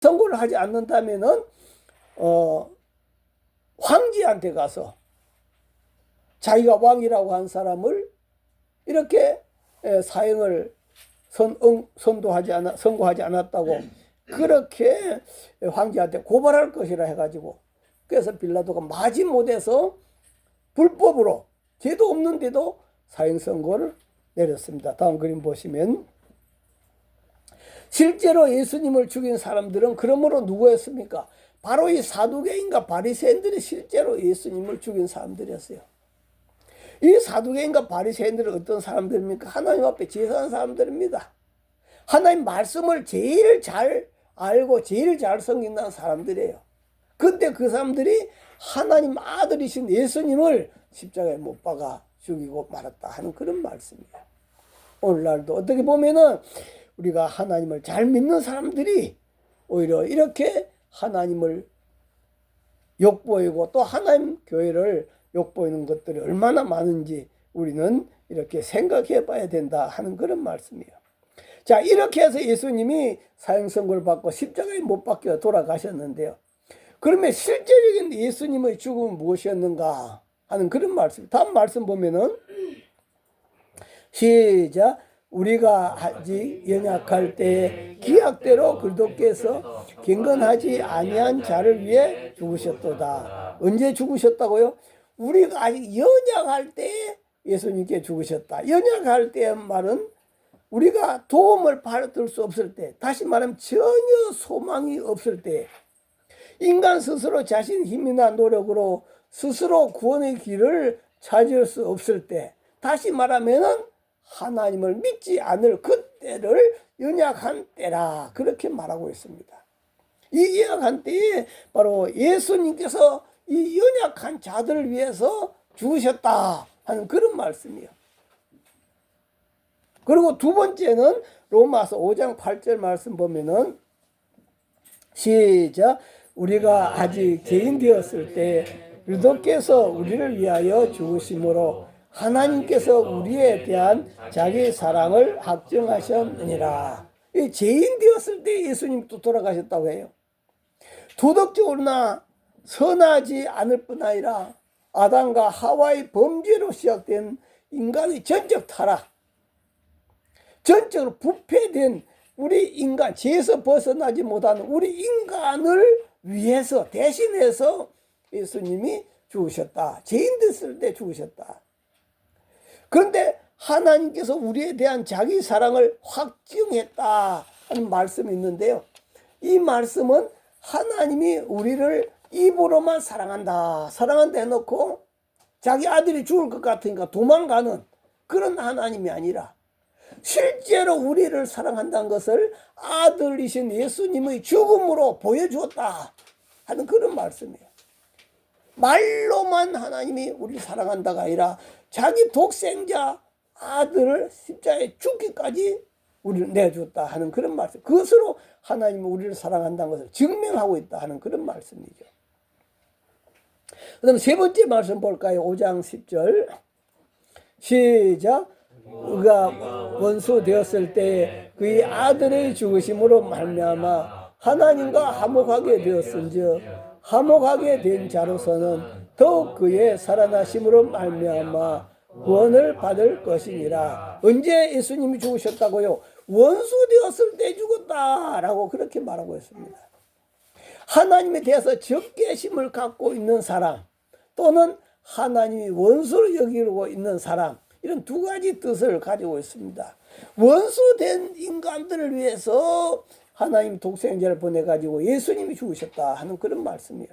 선고를 하지 않는다면은 황제한테 가서 자기가 왕이라고 한 사람을 이렇게 사형을 선고하지 않았다고 그렇게 황제한테 고발할 것이라 해가지고, 그래서 빌라도가 마지못해서 불법으로 죄도 없는데도 사형 선고를 내렸습니다. 다음 그림 보시면 실제로 예수님을 죽인 사람들은 그러므로 누구였습니까? 바로 이 사두개인과 바리새인들이 실제로 예수님을 죽인 사람들이었어요. 이 사두개인과 바리새인들은 어떤 사람들입니까? 하나님 앞에 제사하는 사람들입니다. 하나님 말씀을 제일 잘 알고 제일 잘 섬긴다는 사람들이에요. 근데 그 사람들이 하나님 아들이신 예수님을 십자가에 못 박아 죽이고 말았다 하는 그런 말씀이에요. 오늘날도 어떻게 보면은 우리가 하나님을 잘 믿는 사람들이 오히려 이렇게 하나님을 욕보이고 또 하나님 교회를 욕보이는 것들이 얼마나 많은지 우리는 이렇게 생각해 봐야 된다 하는 그런 말씀이에요. 자, 이렇게 해서 예수님이 사형 선고를 받고 십자가에 못 박혀 돌아가셨는데요. 그러면 실제적인 예수님의 죽음은 무엇이었는가 하는 그런 말씀. 다음 말씀 보면은 시작. 우리가 아직 연약할 때 기약대로 그리스도께서 경건하지 아니한 자를 위해 죽으셨도다. 언제 죽으셨다고요? 우리가 아직 연약할 때 예수님께 죽으셨다. 연약할 때 말은 우리가 도움을 받을 수 없을 때, 다시 말하면 전혀 소망이 없을 때, 인간 스스로 자신 힘이나 노력으로 스스로 구원의 길을 찾을 수 없을 때, 다시 말하면은 하나님을 믿지 않을 그때를 연약한 때라 그렇게 말하고 있습니다. 이 연약한 때에 바로 예수님께서 이 연약한 자들을 위해서 죽으셨다 하는 그런 말씀이에요. 그리고 두 번째는 로마서 5장 8절 말씀 보면은 시작. 우리가 아직 죄인 되었을 때 그리스도께서 우리를 위하여 죽으심으로 하나님께서 우리에 대한 자기 사랑을 확증하셨느니라. 이 죄인 되었을 때 예수님 또 돌아가셨다고 해요. 도덕적으로나 선하지 않을 뿐 아니라 아담과 하와의 범죄로 시작된 인간의 전적 타락, 전적으로 부패된 우리 인간, 죄에서 벗어나지 못하는 우리 인간을 위해서 대신해서 예수님이 죽으셨다. 죄인 됐을 때 죽으셨다. 그런데 하나님께서 우리에 대한 자기 사랑을 확증했다 하는 말씀이 있는데요. 이 말씀은 하나님이 우리를 입으로만 사랑한다 해놓고 자기 아들이 죽을 것 같으니까 도망가는 그런 하나님이 아니라 실제로 우리를 사랑한다는 것을 아들이신 예수님의 죽음으로 보여주었다 하는 그런 말씀이에요. 말로만 하나님이 우리를 사랑한다가 아니라 자기 독생자 아들을 십자가에 죽기까지 우리를 내줬다 하는 그런 말씀. 그것으로 하나님은 우리를 사랑한다는 것을 증명하고 있다 하는 그런 말씀이죠. 그 다음 세 번째 말씀 볼까요? 5장 10절 시작. 우리가 원수 되었을 때 그의 아들의 죽으심으로 말미암아 하나님과 화목하게 되었은즉 화목하게 된 자로서는 더욱 그의 살아나심으로 말미암아 구원을 받을 것이니라. 언제 예수님이 죽으셨다고요? 원수 되었을 때 죽었다라고 그렇게 말하고 있습니다. 하나님에 대해서 적개심을 갖고 있는 사람 또는 하나님이 원수로 여기고 있는 사람, 이런 두 가지 뜻을 가지고 있습니다. 원수된 인간들을 위해서 하나님 독생자를 보내가지고 예수님이 죽으셨다 하는 그런 말씀이에요.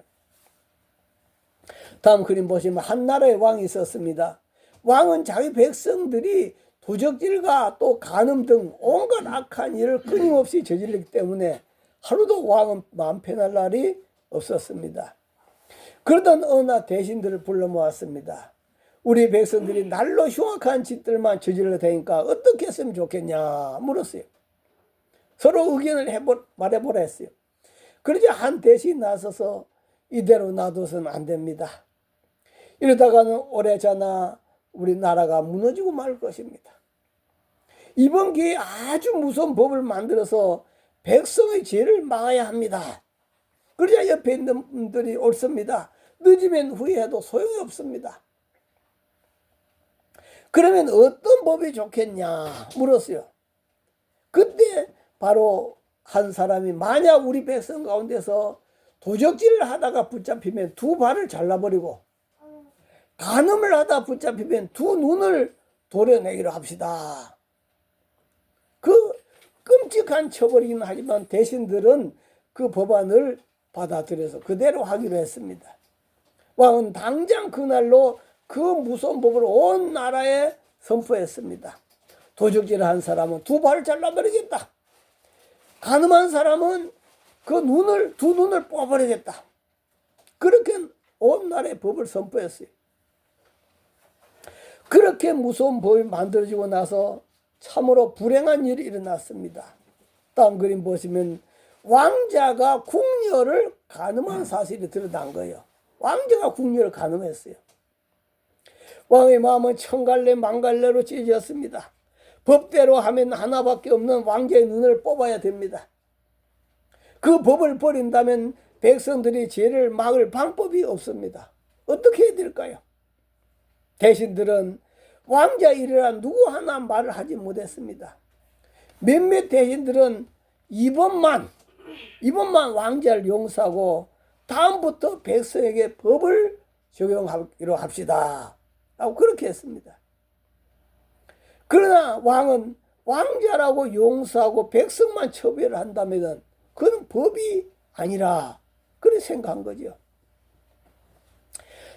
다음 그림 보시면 한 나라의 왕이 있었습니다. 왕은 자기 백성들이 도적질과 또 간음 등 온갖 악한 일을 끊임없이 저지르기 때문에 하루도 왕은 마음 편할 날이 없었습니다. 그러던 어느 날 대신들을 불러 모았습니다. 우리 백성들이 날로 흉악한 짓들만 저질러 대니까 어떻게 했으면 좋겠냐 물었어요. 서로 의견을 말해보라 했어요. 그러자 한 대신이 나서서 이대로 놔둬서는 안 됩니다. 이러다가는 오래잖아 우리나라가 무너지고 말 것입니다. 이번 기회에 아주 무서운 법을 만들어서 백성의 죄를 막아야 합니다. 그러자 옆에 있는 분들이 옳습니다. 늦으면 후회해도 소용이 없습니다. 그러면 어떤 법이 좋겠냐 물었어요. 그때 바로 한 사람이 만약 우리 백성 가운데서 도적질을 하다가 붙잡히면 두 발을 잘라버리고 간음을 하다 붙잡히면 두 눈을 도려내기로 합시다. 그 끔찍한 처벌이긴 하지만 대신들은 그 법안을 받아들여서 그대로 하기로 했습니다. 왕은 당장 그날로 그 무서운 법을 온 나라에 선포했습니다. 도적질을 한 사람은 두 발을 잘라버리겠다. 간음한 사람은 그 두 눈을 뽑아버리겠다. 그렇게 온 나라에 법을 선포했어요. 그렇게 무서운 법이 만들어지고 나서 참으로 불행한 일이 일어났습니다. 다음 그림 보시면 왕자가 궁녀를 간음한 사실이 드러난 거예요. 왕자가 궁녀를 간음했어요. 왕의 마음은 천갈래 만갈래로 찢어졌습니다. 법대로 하면 하나밖에 없는 왕자의 눈을 뽑아야 됩니다. 그 법을 버린다면 백성들이 죄를 막을 방법이 없습니다. 어떻게 해야 될까요? 대신들은 왕자 일이라 누구 하나 말을 하지 못했습니다. 몇몇 대신들은 이번만 왕자를 용서하고 다음부터 백성에게 법을 적용하기로 합시다 라고 그렇게 했습니다. 그러나 왕은 왕자라고 용서하고 백성만 처벌을 한다면 그건 법이 아니라 그렇게 생각한 거죠.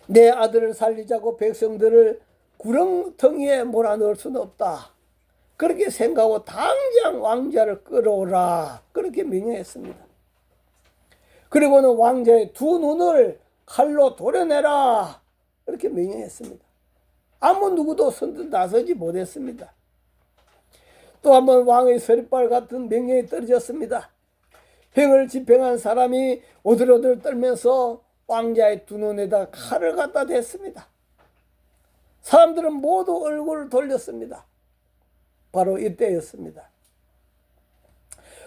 내 아들을 살리자고 백성들을 구렁텅이에 몰아넣을 수는 없다. 그렇게 생각하고 당장 왕자를 끌어오라. 그렇게 명령했습니다. 그리고는 왕자의 두 눈을 칼로 도려내라. 그렇게 명령했습니다. 아무 누구도 선뜻 나서지 못했습니다. 또 한 번 왕의 서리발 같은 명령이 떨어졌습니다. 행을 집행한 사람이 오들오들 떨면서 왕자의 두 눈에다 칼을 갖다 댔습니다. 사람들은 모두 얼굴을 돌렸습니다. 바로 이때였습니다.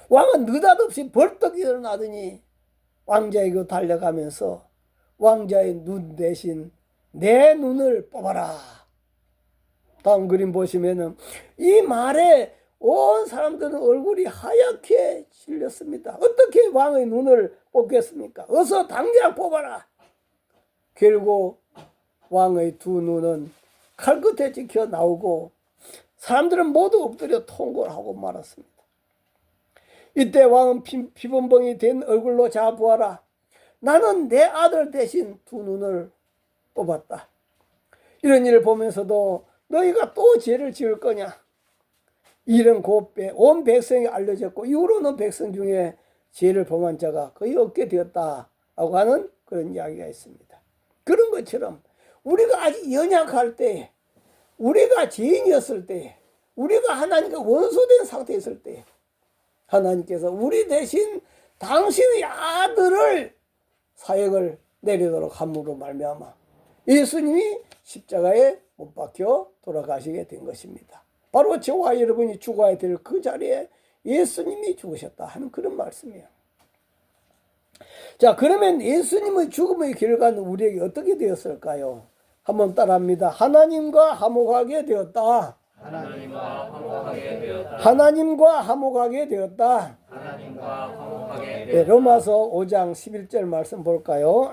왕은 느닷없이 벌떡 일어나더니 왕자에게 달려가면서 왕자의 눈 대신 내 눈을 뽑아라. 다음 그림 보시면은 이 말에 온 사람들은 얼굴이 하얗게 질렸습니다. 어떻게 왕의 눈을 뽑겠습니까? 어서 당장 뽑아라. 결국 왕의 두 눈은 칼끝에 찍혀 나오고 사람들은 모두 엎드려 통곡을 하고 말았습니다. 이때 왕은 피범벅이 된 얼굴로 자부하라. 나는 내 아들 대신 두 눈을 뽑았다. 이런 일을 보면서도 너희가 또 죄를 지을 거냐? 이런 곧배 온 백성이 알려졌고 이후로는 백성 중에 죄를 범한 자가 거의 없게 되었다라고 하는 그런 이야기가 있습니다. 그런 것처럼 우리가 아직 연약할 때, 우리가 죄인이었을 때, 우리가 하나님과 원수된 상태에 있을 때 하나님께서 우리 대신 당신의 아들을 사역을 내리도록 함으로 말미암아 예수님이 십자가에 못 박혀 돌아가시게 된 것입니다. 바로 저와 여러분이 죽어야 될 그 자리에 예수님이 죽으셨다 하는 그런 말씀이에요. 자, 그러면 예수님의 죽음의 결과는 우리에게 어떻게 되었을까요? 한번 따라합니다. 하나님과 화목하게 되었다. 하나님과 화목하게 되었다. 하나님과 화목하게 되었다. 하나님과 화목하게 되었다. 네, 로마서 5장 11절 말씀 볼까요?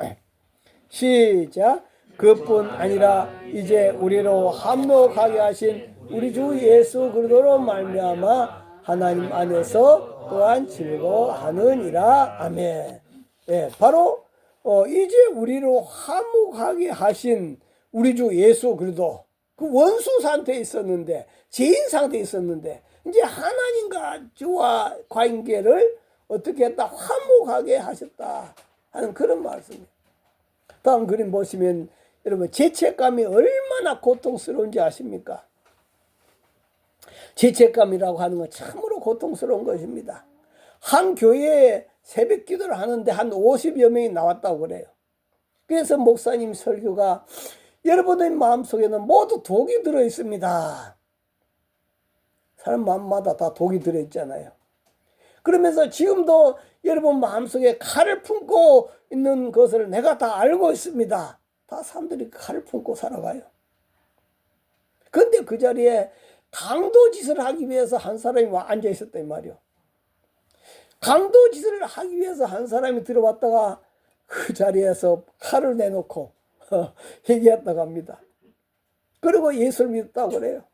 시작. 그뿐 아니라 이제 우리로 화목하게 하신 우리 주 예수 그리스도로 말미암아 하나님 안에서 또한 즐거워하느니라. 아멘. 네, 바로 이제 우리로 화목하게 하신 우리 주 예수 그리스도, 그 원수 상태에 있었는데, 죄인 상태에 있었는데 이제 하나님과 저와 관계를 어떻게 했다? 화목하게 하셨다 하는 그런 말씀이에요. 다음 그림 보시면 여러분 죄책감이 얼마나 고통스러운지 아십니까? 죄책감이라고 하는 건 참으로 고통스러운 것입니다. 한 교회에 새벽 기도를 하는데 한 50여 명이 나왔다고 그래요. 그래서 목사님 설교가 여러분의 마음속에는 모두 독이 들어있습니다. 사람 마음마다 다 독이 들어있잖아요. 그러면서 지금도 여러분 마음속에 칼을 품고 있는 것을 내가 다 알고 있습니다. 다 사람들이 칼을 품고 살아가요. 근데 그 자리에 강도짓을 하기 위해서 한 사람이 앉아 있었단 말이요. 강도짓을 하기 위해서 한 사람이 들어왔다가 그 자리에서 칼을 내놓고 얘기했다고 합니다. 그리고 예수를 믿었다고 그래요.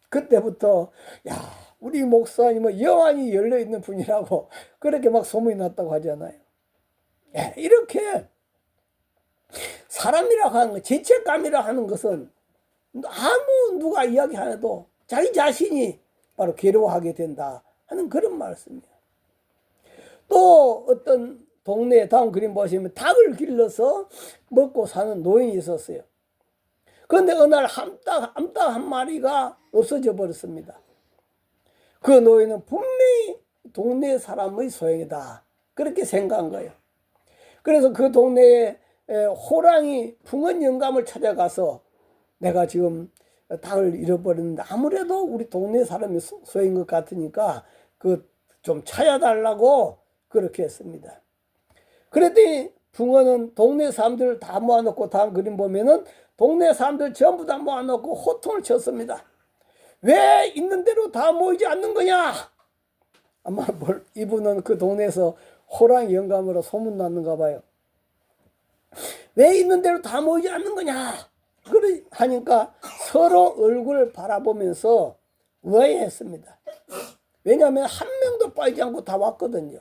그때부터 야, 우리 목사님은 영안이 열려있는 분이라고 그렇게 막 소문이 났다고 하잖아요. 예, 이렇게 사람이라고 하는 것, 죄책감이라고 하는 것은 아무 누가 이야기 안 해도 자기 자신이 바로 괴로워하게 된다 하는 그런 말씀이에요. 또 어떤 동네에 다음 그림 보시면 닭을 길러서 먹고 사는 노인이 있었어요. 그런데 어느 날 암탉 한 마리가 없어져 버렸습니다. 그 노인은 분명히 동네 사람의 소행이다 그렇게 생각한 거예요. 그래서 그 동네에 호랑이 풍은 영감을 찾아가서 내가 지금 닭을 잃어버렸는데 아무래도 우리 동네 사람이 소인 것 같으니까 그 좀 찾아달라고 그렇게 했습니다. 그랬더니 붕어는 동네 사람들을 다 모아놓고 다음 그림 보면은 동네 사람들 전부 다 모아놓고 호통을 쳤습니다. 왜 있는 대로 다 모이지 않는 거냐? 아마 이분은 그 동네에서 호랑이 영감으로 소문났는가 봐요. 왜 있는 대로 다 모이지 않는 거냐? 그래 하니까 서로 얼굴을 바라보면서 의아해했습니다. 왜냐하면 한 명도 빠지지 않고 다 왔거든요.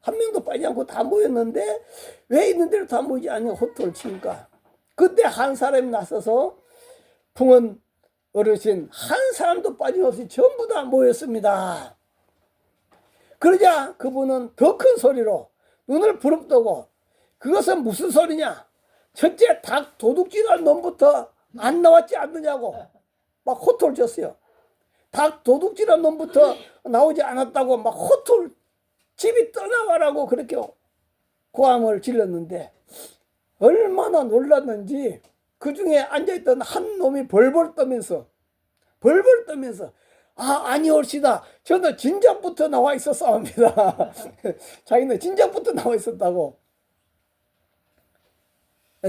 한 명도 빠지지 않고 다 모였는데 왜 있는 대로 다 모이지 않냐 호통을 치니까 그때 한 사람이 나서서 풍은 어르신 한 사람도 빠짐없이 전부 다 모였습니다. 그러자 그분은 더 큰 소리로 눈을 부릅뜨고 그것은 무슨 소리냐? 첫째 닭 도둑질한 놈부터 안 나왔지 않느냐고 막 호통을 쳤어요. 닭 도둑질한 놈부터 나오지 않았다고 막 호통을 집이 떠나가라고 그렇게 고함을 질렀는데 얼마나 놀랐는지 그 중에 앉아있던 한 놈이 벌벌 떠면서 아니올시다. 저는 진작부터 나와 있었사옵니다. 자기는 진작부터 나와 있었다고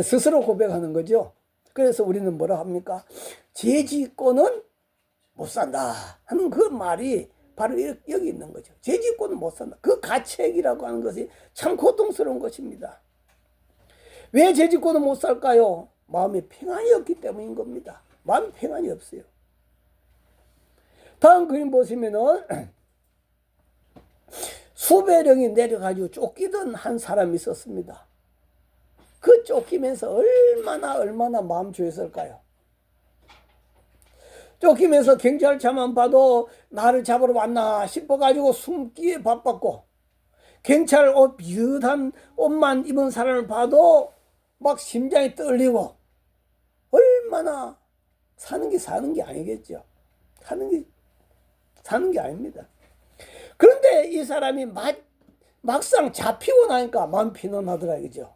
스스로 고백하는 거죠. 그래서 우리는 뭐라 합니까? 죄 짓고는 못 산다 하는 그 말이 바로 여기 있는 거죠. 죄 짓고는 못 산다. 그 가책이라고 하는 것이 참 고통스러운 것입니다. 왜 죄 짓고는 못 살까요? 마음에 평안이 없기 때문인 겁니다. 마음에 평안이 없어요. 다음 그림 보시면은 수배령이 내려가지고 쫓기던 한 사람이 있었습니다. 그 쫓기면서 얼마나 마음 조였을까요? 쫓기면서 경찰차만 봐도 나를 잡으러 왔나 싶어가지고 숨기에 바빴고 경찰 옷 비슷한 옷만 입은 사람을 봐도 막 심장이 떨리고 얼마나 사는 게 아니겠죠. 사는 게 아닙니다. 그런데 이 사람이 막상 잡히고 나니까 마음 편안하더라 그죠.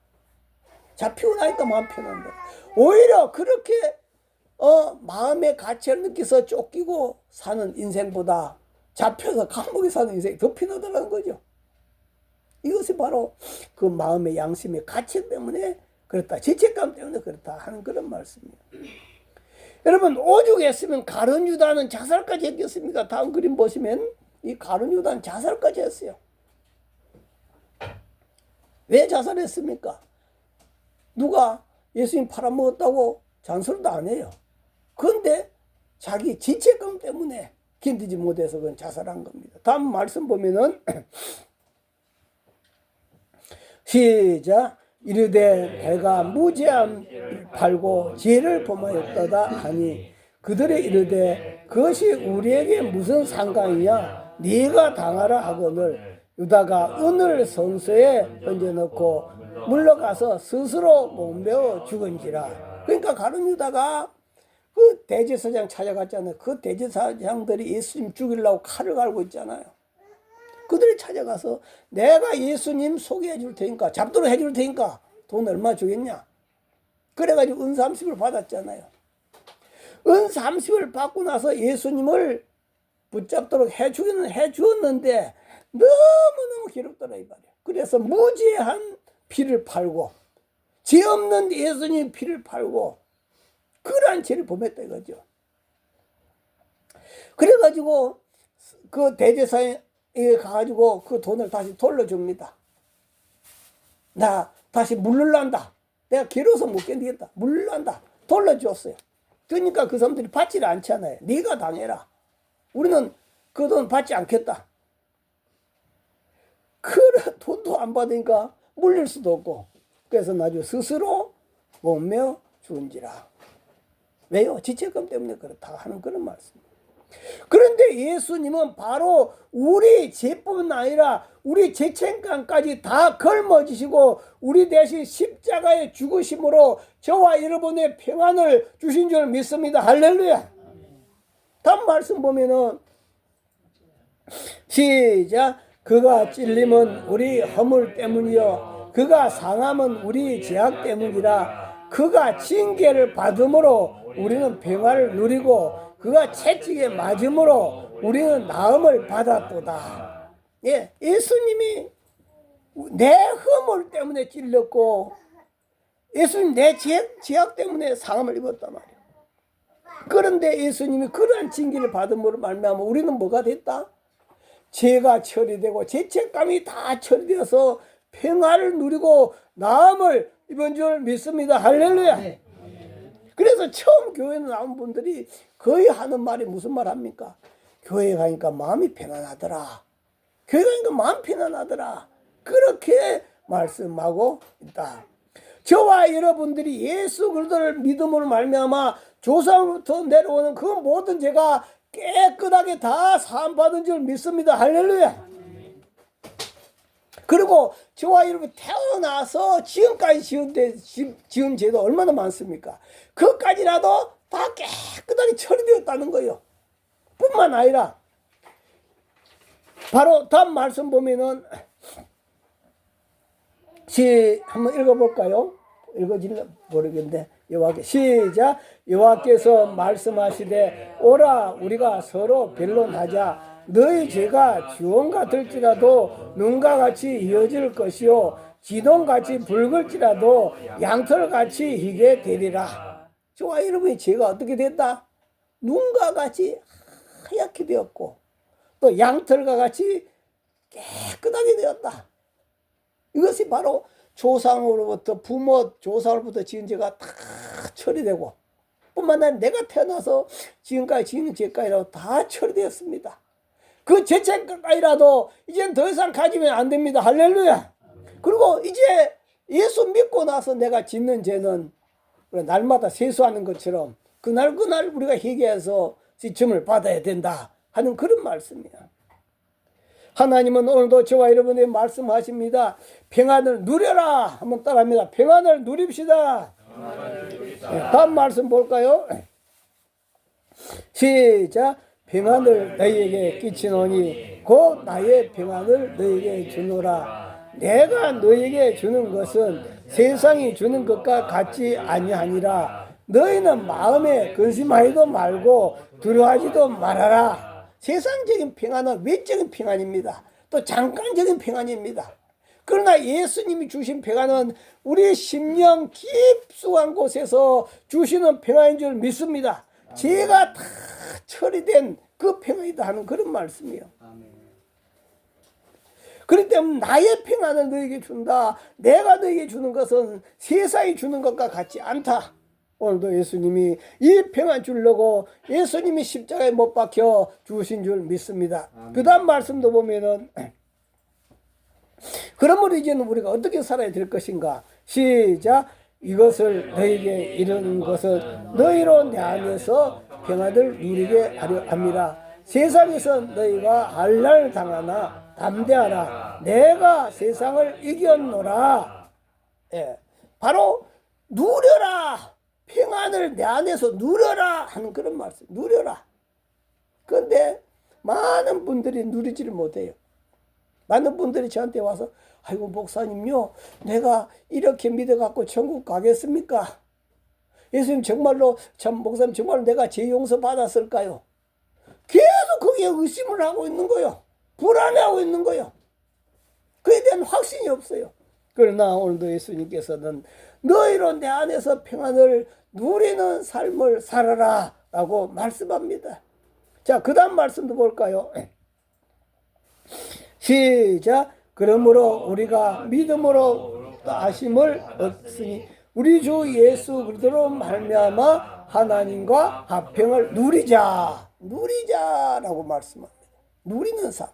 잡히고 나니까 마음 편한다. 오히려 그렇게 마음의 가치를 느껴서 쫓기고 사는 인생보다 잡혀서 감옥에 사는 인생이 더 편하다는 거죠. 이것이 바로 그 마음의 양심의 가치 때문에 그렇다. 죄책감 때문에 그렇다 하는 그런 말씀이에요. 여러분 오죽 했으면 가룟 유다는 자살까지 했겠습니까? 다음 그림 보시면 이 가룟 유다는 자살까지 했어요. 왜 자살했습니까? 누가 예수님 팔아먹었다고 잔소리도 안 해요. 그런데 자기 죄책감 때문에 견디지 못해서 그건 자살한 겁니다. 다음 말씀 보면은 시작. 이르되 내가 무죄함 팔고 죄를 범하였도다 하니 그들의 이르되 그것이 우리에게 무슨 상관이냐 네가 당하라 하거늘 유다가 은을 성소에 던져놓고 물러가서 스스로 몸베어 죽은지라. 그러니까 가룟 유다가 그 대제사장 찾아갔잖아요. 그 대제사장들이 예수님 죽이려고 칼을 갈고 있잖아요. 그들이 찾아가서 내가 예수님 소개해 줄 테니까 잡도록 해 줄 테니까 돈 얼마 주겠냐. 그래가지고 은 30을 받았잖아요. 은 30을 받고 나서 예수님을 붙잡도록 해 주었는데 너무너무 괴롭더라 이 말이야. 그래서 무죄한 피를 팔고 죄 없는 예수님 피를 팔고 그러한 죄를 범했다 이거죠. 그래가지고 그 대제사에 가가지고 그 돈을 다시 돌려줍니다. 나 다시 물러난다. 내가 괴로워서 못 견디겠다. 물러난다. 돌려줬어요. 그러니까 그 사람들이 받지를 않잖아요. 네가 당해라. 우리는 그 돈 받지 않겠다. 그래 돈도 안 받으니까 물릴 수도 없고 그래서 나중에 스스로 못매어 죽은지라. 왜요? 지체감 때문에 그렇다 하는 그런 말씀입니다. 그런데 예수님은 바로 우리 죄뿐 아니라 우리 죄책감까지 다 걸머지시고 우리 대신 십자가에 죽으심으로 저와 여러분의 평안을 주신 줄 믿습니다. 할렐루야. 다음 말씀 보면은 시작. 그가 찔림은 우리 허물 때문이요 그가 상함은 우리 죄악 때문이라. 그가 징계를 받음으로 우리는 평안을 누리고 그가 채찍에 맞음으로 우리는 나음을 받았도다. 예, 예수님이 내 허물 때문에 찔렸고 예수님 내 죄악 때문에 상함을 입었단 말이에요. 그런데 예수님이 그러한 징계를 받음으로 말미암아 우리는 뭐가 됐다? 죄가 처리되고 죄책감이 다 처리되어서 평안을 누리고 나음을 입은 줄 믿습니다. 할렐루야. 네. 그래서 처음 교회 나온 분들이 거의 하는 말이 무슨 말 합니까? 교회 가니까 마음이 편안하더라. 교회 가니까 마음 편안하더라. 그렇게 말씀하고 있다. 저와 여러분들이 예수 그리스도를 믿음으로 말미암아 조상부터 내려오는 그 모든 죄가 깨끗하게 다 사함받은 줄 믿습니다. 할렐루야. 그리고 저와 여러분 태어나서 지금까지 지은 죄도 얼마나 많습니까? 그것까지라도 다 깨끗하게 처리되었다는 거예요. 뿐만 아니라 바로 다음 말씀 보면은 한번 읽어볼까요? 읽어질려 모르겠는데 여호와께 시작. 여호와께서 말씀하시되 오라 우리가 서로 변론하자. 너희 죄가 주홍 같을지라도 눈과 같이 이어질 것이요 지동같이 붉을지라도 양털같이 희게 되리라. 저와 여러분의 죄가 어떻게 됐다? 눈과 같이 하얗게 되었고 또 양털과 같이 깨끗하게 되었다. 이것이 바로 조상으로부터 부모 조상으로부터 지은 죄가 다 처리되고 뿐만 아니라 내가 태어나서 지금까지 지은 죄까지라도 다 처리되었습니다. 그 죄책감이라도 이제는 더 이상 가지면 안 됩니다. 할렐루야. 그리고 이제 예수 믿고 나서 내가 짓는 죄는 날마다 세수하는 것처럼 그날 우리가 회개해서 시침을 받아야 된다 하는 그런 말씀이야. 하나님은 오늘도 저와 여러분에게 말씀하십니다. 평안을 누려라. 한번 따라합니다. 평안을 누립시다. 다음 말씀 볼까요? 시작. 평안을 너희에게 끼치노니 곧 나의 평안을 너희에게 주노라. 내가 너희에게 주는 것은 세상이 주는 것과 같지 아니하니라. 너희는 마음에 근심하지도 말고 두려워하지도 말아라. 세상적인 평안은 외적인 평안입니다. 또 잠깐적인 평안입니다. 그러나 예수님이 주신 평안은 우리 심령 깊숙한 곳에서 주시는 평안인 줄 믿습니다. 죄가 다 처리된 그 평안이다 하는 그런 말씀이에요. 그렇기 때문에 나의 평안을 너에게 준다. 내가 너에게 주는 것은 세상이 주는 것과 같지 않다. 오늘도 예수님이 이 평안 주려고 예수님이 십자가에 못 박혀 주신 줄 믿습니다. 그 다음 말씀도 보면은 그러므로 이제는 우리가 어떻게 살아야 될 것인가? 시작. 이것을 너희에게 이르는 것은 너희로 내 안에서 평안을 누리게 하려 함이라. 세상에서 너희가 한란을 당하나 담대하라. 내가 세상을 이겼노라. 예, 바로 누려라. 평안을 내 안에서 누려라 하는 그런 말씀. 누려라. 그런데 많은 분들이 누리지를 못해요. 많은 분들이 저한테 와서 아이고 목사님요, 내가 이렇게 믿어갖고 천국 가겠습니까? 예수님 정말로 참 목사님 정말로 내가 죄 용서 받았을까요? 계속 거기에 의심을 하고 있는 거예요. 불안해하고 있는 거예요. 그에 대한 확신이 없어요. 그러나 오늘도 예수님께서는 너희로 내 안에서 평안을 누리는 삶을 살아라 라고 말씀합니다. 자, 그 다음 말씀도 볼까요? 시작. 그러므로 우리가 믿음으로 아심을 얻으니 우리 주 예수 그리스도로 말미암아 하나님과 화평을 누리자라고 말씀합니다. 누리는 삶.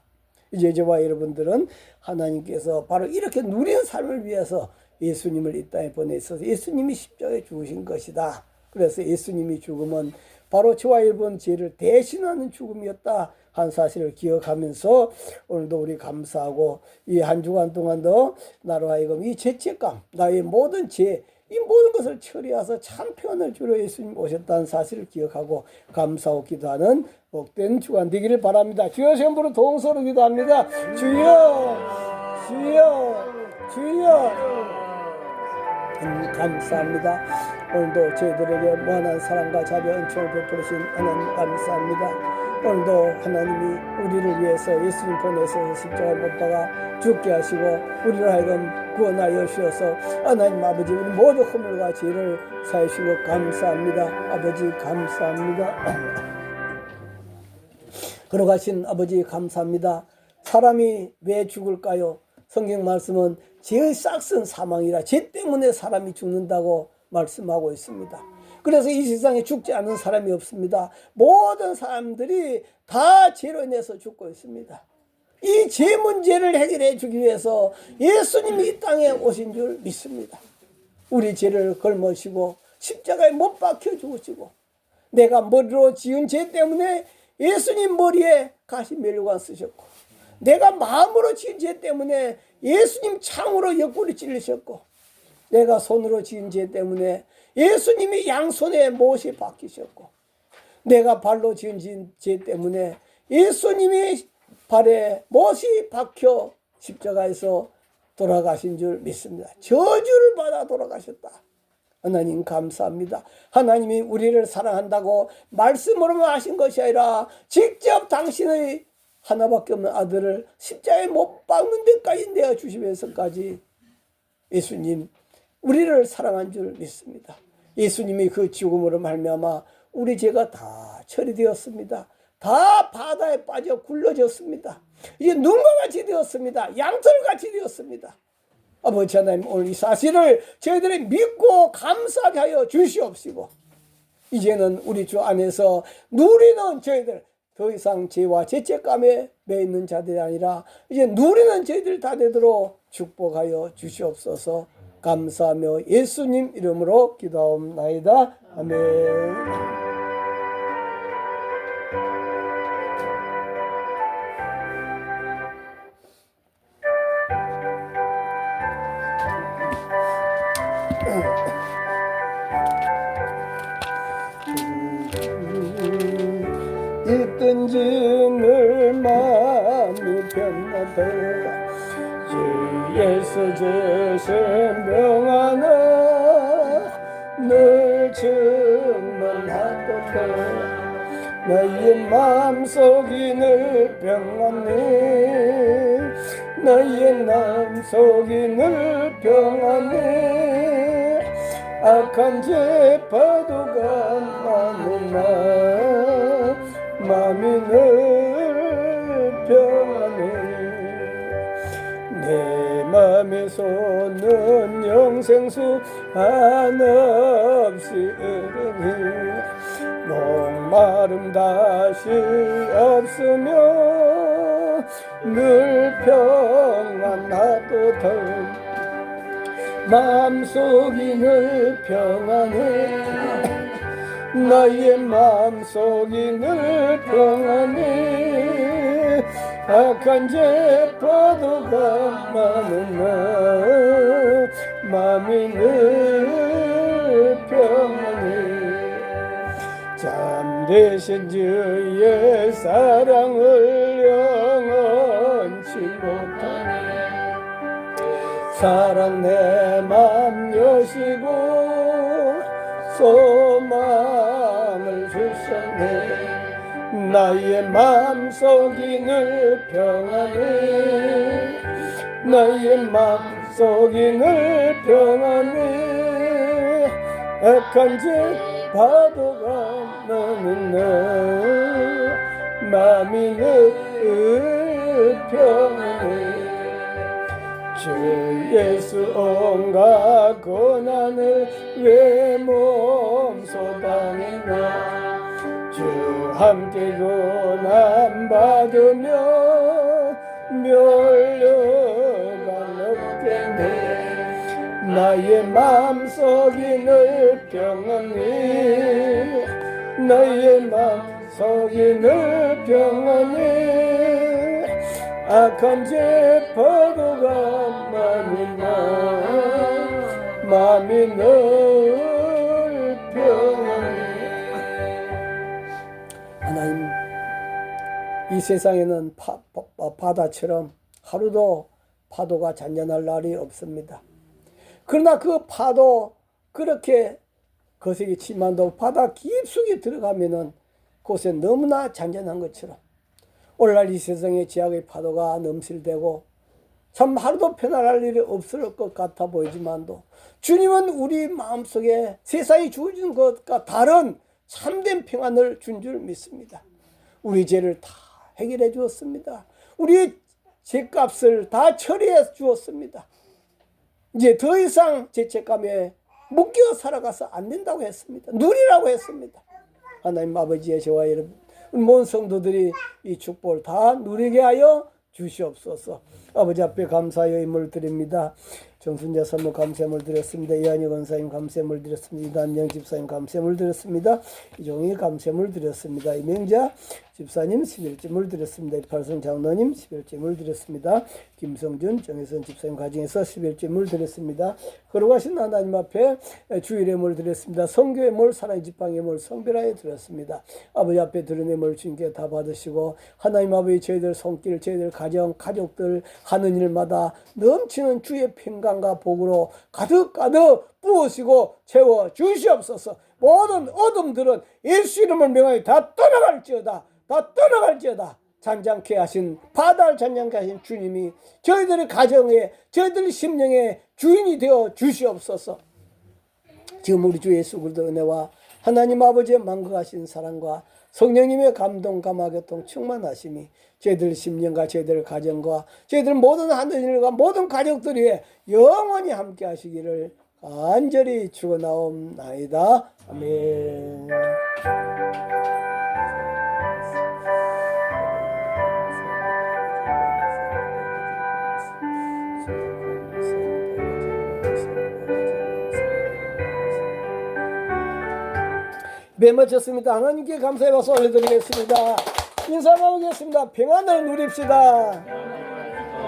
이제 저와 여러분들은 하나님께서 바로 이렇게 누리는 삶을 위해서 예수님을 이 땅에 보내셔서 예수님이 십자가에 죽으신 것이다. 그래서 예수님이 죽음은 바로 저와 여러분 죄를 대신하는 죽음이었다 한 사실을 기억하면서 오늘도 우리 감사하고 이 한 주간 동안도 나로 하여금 이 죄책감, 나의 모든 죄, 이 모든 것을 처리해서 참 평안을 주러 예수님 오셨다는 사실을 기억하고 감사하고 기도하는 복된 주간 되기를 바랍니다. 주여 시험부로 동서로 기도합니다. 주여 감사합니다. 오늘도 저희들에게 무한한 사랑과 자비 은총을 베풀으신 하나님 감사합니다. 오늘도 하나님이 우리를 위해서 예수님 보내서 십자가에 못 박아 죽게 하시고 우리를 하여금 구원하여 주셔서 하나님 아버지 우리 모두 허물과 죄를 사하시고 감사합니다. 아버지 감사합니다. 걸어가신 아버지 감사합니다. 사람이 왜 죽을까요? 성경 말씀은 죄의 싹슨 사망이라 죄 때문에 사람이 죽는다고 말씀하고 있습니다. 그래서 이 세상에 죽지 않은 사람이 없습니다. 모든 사람들이 다 죄로 인해서 죽고 있습니다. 이 죄 문제를 해결해 주기 위해서 예수님이 이 땅에 오신 줄 믿습니다. 우리 죄를 걸머시고 십자가에 못 박혀 죽으시고 내가 머리로 지은 죄 때문에 예수님 머리에 가시면류관 쓰셨고 내가 마음으로 지은 죄 때문에 예수님 창으로 옆구리 찔리셨고 내가 손으로 지은 죄 때문에 예수님이 양손에 못이 박히셨고 내가 발로 지은 죄 때문에 예수님이 발에 못이 박혀 십자가에서 돌아가신 줄 믿습니다. 저주를 받아 돌아가셨다. 하나님 감사합니다. 하나님이 우리를 사랑한다고 말씀으로만 하신 것이 아니라 직접 당신의 하나밖에 없는 아들을 십자가에 못 박는 데까지 내어주시면서까지 예수님 우리를 사랑한 줄 믿습니다. 예수님이 그 죽음으로 말미암아 우리 죄가 다 처리되었습니다. 다 바다에 빠져 굴러졌습니다. 이제 눈과 같이 되었습니다. 양털같이 되었습니다. 아버지 하나님 오늘 이 사실을 저희들이 믿고 감사하게 하여 주시옵시고 이제는 우리 주 안에서 누리는 저희들 더 이상 죄와 죄책감에 매있는 자들이 아니라 이제 누리는 저희들 다 되도록 축복하여 주시옵소서. 감사하며 예수님 이름으로 기도하옵나이다. 아멘. 있든지 늘 마음이 변하더라 주 예수 주신 평안을 늘 충만하도다 너의 마음속이 늘 평안해 너의 마음속이 늘 평안해 악한 죄 파도가 많은 날 마음이 늘 평안해 내 맘에서는 영생수 한없이 흐르니 목마름 다시 없으며 늘 평안하도다 마음속이 늘 평안해 나의 마음속이 늘 평안해 악한 죄 파도가 많은 날 마음이 늘 평안해 잠되신 주의 사랑을 영원치 못하네 사랑 내 맘 여시고 소망을 주셨네 나의 마음속이 늘 평안해 나의 마음속이 늘 평안해 악한 죄 파도가 나는 내 마음이 늘 평안해 주 예수 온갖 고난을 왜 몸소당했나 주 함께 고난 받으며 멸류관 없겠네 나의 마음속이 늘 평안해 나의 마음속이 늘 평안해 악한 죄 파도가 많으나 마음이 늘 평안해 하나님 이 세상에는 바다처럼 하루도 파도가 잔잔할 날이 없습니다. 그러나 그 파도 그렇게 거세게 치만도 바다 깊숙이 들어가면은 그곳에 너무나 잔잔한 것처럼 오늘날 이 세상에 죄악의 파도가 넘실대고 참 하루도 편안할 일이 없을 것 같아 보이지만도 주님은 우리 마음속에 세상이 주어진 것과 다른 참된 평안을 준 줄 믿습니다. 우리 죄를 다 해결해 주었습니다. 우리 죄값을 다 처리해 주었습니다. 이제 더 이상 죄책감에 묶여 살아가서 안 된다고 했습니다. 누리라고 했습니다. 하나님 아버지의 저와 여러분 모든 성도들이 이 축복을 다 누리게 하여 주시옵소서. 아버지 앞에 감사의 임을 드립니다. 정순자 사모 감사함을 드렸습니다. 이한희 권사님 감사함을 드렸습니다. 이단영 집사님 감사함을 드렸습니다. 이종희 감사함을 드렸습니다. 이명자 집사님 11점을 드렸습니다. 이팔성 장로님 11점을 드렸습니다. 김성준 정혜선 집사님 가정에서 11점을 드렸습니다. 걸어가신 하나님 앞에 주일의 물 드렸습니다. 성교의 물, 사랑의 지팡이의 물, 성별하에 드렸습니다. 아버지 앞에 드린 물 주님께 다 받으시고 하나님 아버지 저희들 손길, 저희들 가정, 가족들 하는 일마다 넘치는 주의 평강과 복으로 가득 부으시고 채워 주시옵소서. 모든 어둠들은 예수 이름을 명하여 다 떠나갈지어다. 다 떠나갈지어다. 잔잔케 하신 바다를 잔잔케 하신 주님이 저희들의 가정에 저희들의 심령에 주인이 되어 주시옵소서. 지금 우리 주 예수 그리스도 은혜와 하나님 아버지의 만극하신 사랑과 성령님의 감동 감화교통 충만하심이 저희들 심령과 저희들 가정과 저희들 모든 하늘일과 모든 가족들이 영원히 함께 하시기를 간절히 축원하옵나이다. 아멘. 매 마쳤습니다. 하나님께 감사의 박수 올려드리겠습니다. 인사 나누겠습니다. 평안을 누립시다.